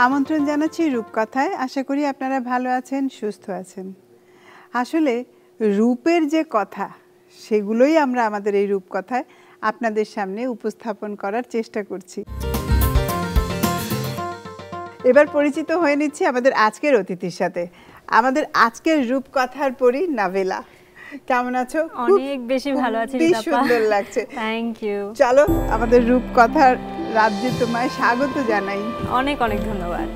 আমন্ত্রণ জানাচ্ছি রূপকথায়। আশা করি আপনারা ভালো আছেন, সুস্থ আছেন। আসলে রূপের যে কথা, সেগুলোই আমরা আমাদের এই রূপকথায় আপনাদের সামনে উপস্থাপন করার চেষ্টা করছি। এবার পরিচিত হয়ে নিচ্ছি আমাদের আজকের অতিথির সাথে। আমাদের আজকের রূপকথার পরী নাভেলা। কেমন আছো? অনেক বেশি ভালো আছি রিতা আপা। সুন্দর লাগছে। Thank you. চলো আমাদের রূপকথার রাজ্যে তোমায় স্বাগত জানাই। অনেক অনেক ধন্যবাদ।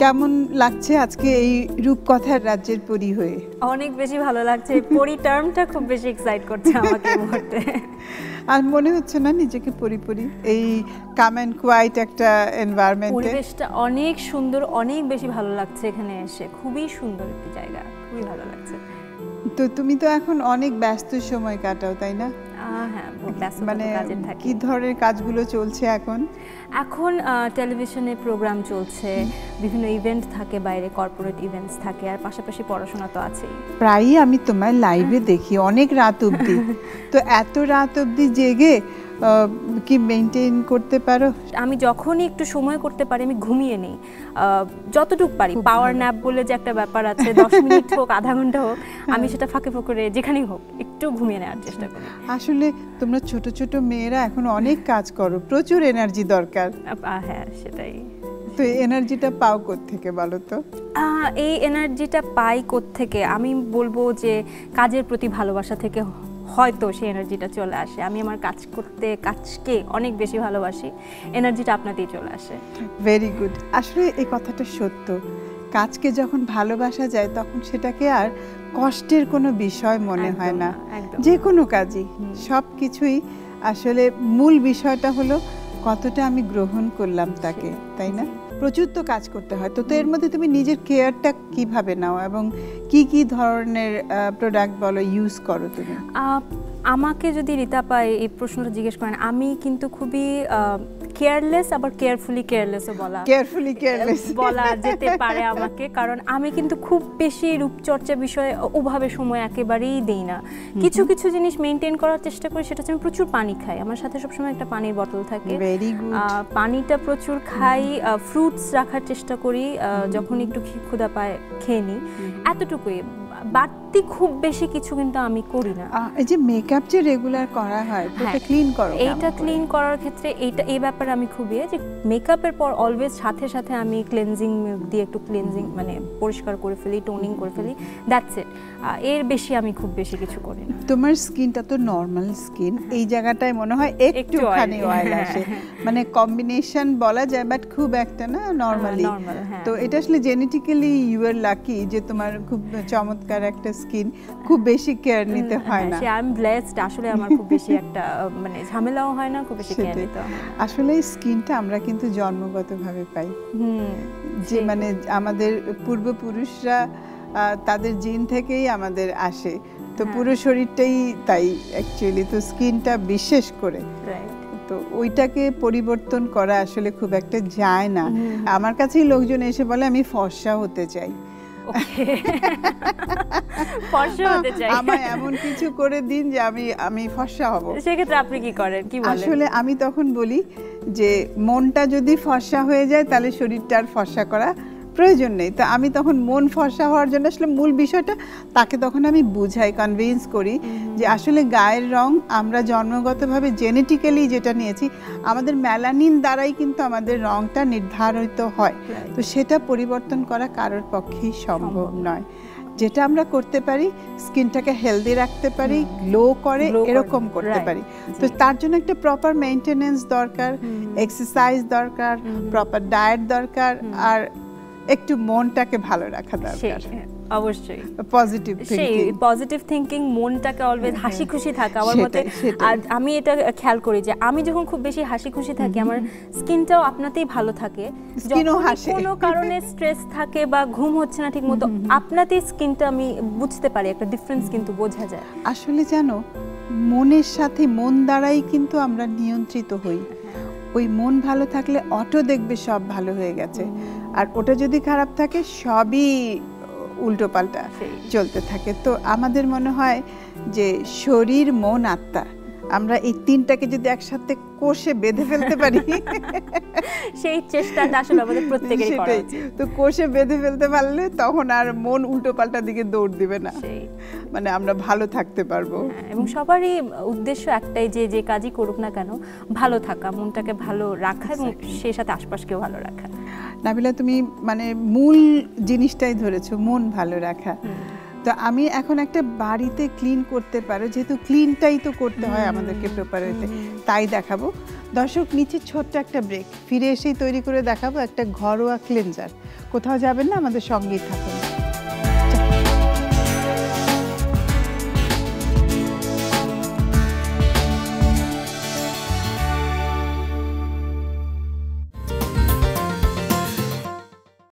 কেমন লাগছে আজকে এই রূপকথার রাজ্যের পরী হয়ে? অনেক বেশি ভালো লাগছে। পরী টার্মটা খুব বেশি এক্সাইট করছে আমাকে এই মুহূর্তে। আর মনে হচ্ছে না নিজেকে পরী পরী? এই কাম অ্যান্ড কোয়াইট একটা এনভায়রনমেন্টে পরিবেশটা অনেক সুন্দর, অনেক বেশি ভালো লাগছে এখানে এসে। খুবই সুন্দর একটা জায়গা, খুবই ভালো লাগছে। তো তুমি তো এখন অনেক ব্যস্ত সময় কাটাও, তাই না? হ্যাঁ, ব্যস্ত মানে কাজে থাকি। কি ধরনের কাজগুলো চলছে এখন? এখন টেলিভিশনে প্রোগ্রাম চলছে, বিভিন্ন ইভেন্ট থাকে, বাইরে কর্পোরেট ইভেন্টস থাকে, আর পাশাপাশি পড়াশোনা তো আছেই। প্রায়ই আমি তোমার লাইভে দেখি অনেক রাত অবধি। তো এত রাত অবধি জেগে কি মেইনটেইন করতে পারো? আমি যখনই একটু সময় করতে পারি আমি ঘুমিয়ে নেই, যতটুকু পারি। পাওয়ার ন্যাপ বলে যে একটা ব্যাপার আছে, 10 মিনিট হোক, আধা ঘন্টা হোক, আমি সেটা ফাঁকে ফোকরে যেখানেই হোক একটু ঘুমিয়ে নেওয়ার চেষ্টা করি। আসলে তোমরা ছোট ছোট মেয়েরা এখন অনেক কাজ করো, প্রচুর এনার্জি দরকার। হ্যাঁ, সেটাই। তো এই এনার্জিটা পাও কোত্থেকে বলো তো? এই এনার্জিটা পাই কোত্থেকে? আমি বলবো যে কাজের প্রতি ভালোবাসা থেকে হয়তো সেই এনার্জিটা চলে আসে। আমি আমার কাজকে অনেক বেশি ভালোবাসি, এনার্জিটা আপনাতেই চলে আসে। Very good. আসলে এই কথাটা সত্য। কাজকে যখন ভালোবাসা যায় তখন সেটাকে আর কষ্টের কোনো বিষয় মনে হয় না। যে কোনো কাজই, সব কিছুই আসলে মূল বিষয়টা হলো কতটা আমি গ্রহণ করলাম তাকে, তাই না? প্রচুর তো কাজ করতে হয়। তো এর মধ্যে তুমি নিজের কেয়ারটা কিভাবে নাও এবং কি কি ধরনের প্রোডাক্ট বলো ইউজ করো তুমি? আমাকে যদি রিতা পাই এই প্রশ্নটা জিজ্ঞেস করেন, আমি কিন্তু খুবই কেয়ারলেস, আবার কেয়ারফুলি কেয়ারলেসও বলা যেতে পারে আমাকে। কারণ আমি কিন্তু খুব বেশি রূপচর্চা বিষয়ে ওভাবে সময় একেবারেই দিই না। কিছু কিছু জিনিস মেনটেন করার চেষ্টা করি, সেটা হচ্ছে আমি প্রচুর পানি খাই। আমার সাথে সবসময় একটা পানির বোতল থাকে, পানিটা প্রচুর খাই। ফ্রুটস রাখার চেষ্টা করি, যখন একটু ক্ষুধা পায় খেয়ে নিই, এতটুকুই। বাড়তি খুব বেশি কিছু কিন্তু আমি করি না। এই যে মেকআপ যে রেগুলার করা হয়, এটা ক্লিন করো? এইটা ক্লিন করার ক্ষেত্রে এই ব্যাপারে আমি খুবই যে মেকআপের পর অলওয়েজ সাথে সাথে আমি ক্লেনজিং মিল্ক দিয়ে একটু ক্লেনজিং মানে পরিষ্কার করে ফেলি, টোনিং করে ফেলি, দ্যাটস ইট। এর বেশি আমি খুব বেশি কিছু করি না। তোমার স্কিনটা তো নর্মাল স্কিন, এই জায়গাটায় মনে হয় একটুখানি অয়েল আসে, মানে কম্বিনেশন বলা যায়, বাট খুব একটা না, নর্মালি। তো এটা আসলে জেনেটিক্যালি ইউ আর লাকি যে তোমার খুব চমৎকার একটা স্কিন, খুব বেশি কেয়ার নিতে হয় না। I am blessed. আসলে আমার খুব বেশি একটা মানে ঝামেলাও হয় না, খুব বেশি কেয়ার নিতে হয় না। আসলে এই স্কিনটা আমরা কিন্তু জন্মগতভাবে পাই, যে মানে আমাদের পূর্বপুরুষরা তাদের জিন থেকেই আমাদের আসে। তো পুরো শরীরটাই তাই অ্যাকচুয়ালি। তো স্কিনটা বিশেষ করে, তো ওইটাকে পরিবর্তন করা আসলে খুব একটা যায় না। আমার কাছেই লোকজন এসে বলে আমি ফর্সা হতে চাই, আমায় এমন কিছু করে দিন যে আমি ফর্সা হব। সেক্ষেত্রে আপনি কি করেন? কি বলেন? আসলে আমি তখন বলি যে মনটা যদি ফর্সা হয়ে যায় তাহলে শরীরটা আর ফর্সা করা প্রয়োজন নেই। তো আমি তখন মন ফর্সা হওয়ার জন্য আসলে মূল বিষয়টা তাকে তখন আমি বুঝাই, কনভিন্স করি যে আসলে গায়ের রং আমরা জন্মগতভাবে জেনেটিক্যালি যেটা নিয়েছি, আমাদের মেলানিন দ্বারাই কিন্তু আমাদের রংটা নির্ধারিত হয়। তো সেটা পরিবর্তন করা কারোর পক্ষেই সম্ভব নয়। যেটা আমরা করতে পারি, স্কিনটাকে হেলদি রাখতে পারি, গ্লো করে, এরকম করতে পারি। তো তার জন্য একটা প্রপার মেইনটেনেন্স দরকার, এক্সারসাইজ দরকার, প্রপার ডায়েট দরকার, আর একটু মনটাকে ভালো রাখা দরকার। অবশ্যই পজিটিভ থিংকিং, মনটাকে অলওয়েজ হাসি খুশি থাকা। আমার মতে আমি এটা খেয়াল করি যে আমি যখন খুব বেশি হাসি খুশি থাকি, আমার স্কিনটাও আপনাতেই ভালো থাকে। কোনো কারণে স্ট্রেস থাকে বা ঘুম হচ্ছে না ঠিক মতো, আপনাতেই স্কিনটা আমি বুঝতে পারি, একটা ডিফারেন্স কিন্তু বোঝা যায়। আসলে জানো, মনের সাথে মন দ্বারাই কিন্তু আমরা নিয়ন্ত্রিত হই। ওই মন ভালো থাকলে অটো দেখবে সব ভালো হয়ে গেছে, আর ওটা যদি খারাপ থাকে সবই উল্টোপাল্টা চলতে থাকে। তো আমাদের মনে হয় যে শরীর, মন, আত্মা, আমরা এই তিনটাকে যদি একসাথে কোষে বেঁধে ফেলতে পারি, সেই চেষ্টাটা আসলে আমাদের প্রত্যেকেরই করা উচিত। তো কোষে বেঁধে ফেলতে পারলে তখন আর মন উল্টোপাল্টা দিকে দৌড় দিবে না, মানে আমরা ভালো থাকতে পারবো। এবং সবারই উদ্দেশ্য একটাই, যে যে কাজই করুক না কেন ভালো থাকা, মনটাকে ভালো রাখা এবং সেই সাথে আশপাশকেও ভালো রাখা। নাবিলা, তুমি মানে মূল জিনিসটাই ধরেছো, মন ভালো রাখা। তো আমি এখন একটা বাড়িতে ক্লিন করতে পারো, যেহেতু ক্লিনটাই তো করতে হয় আমাদেরকে প্রপারলি, তাই দেখাবো। দর্শক, নিচে ছোট্ট একটা ব্রেক, ফিরে এসেই তৈরি করে দেখাবো একটা ঘরোয়া ক্লিনজার। কোথাও যাবেন না, আমাদের সঙ্গেই থাকুন।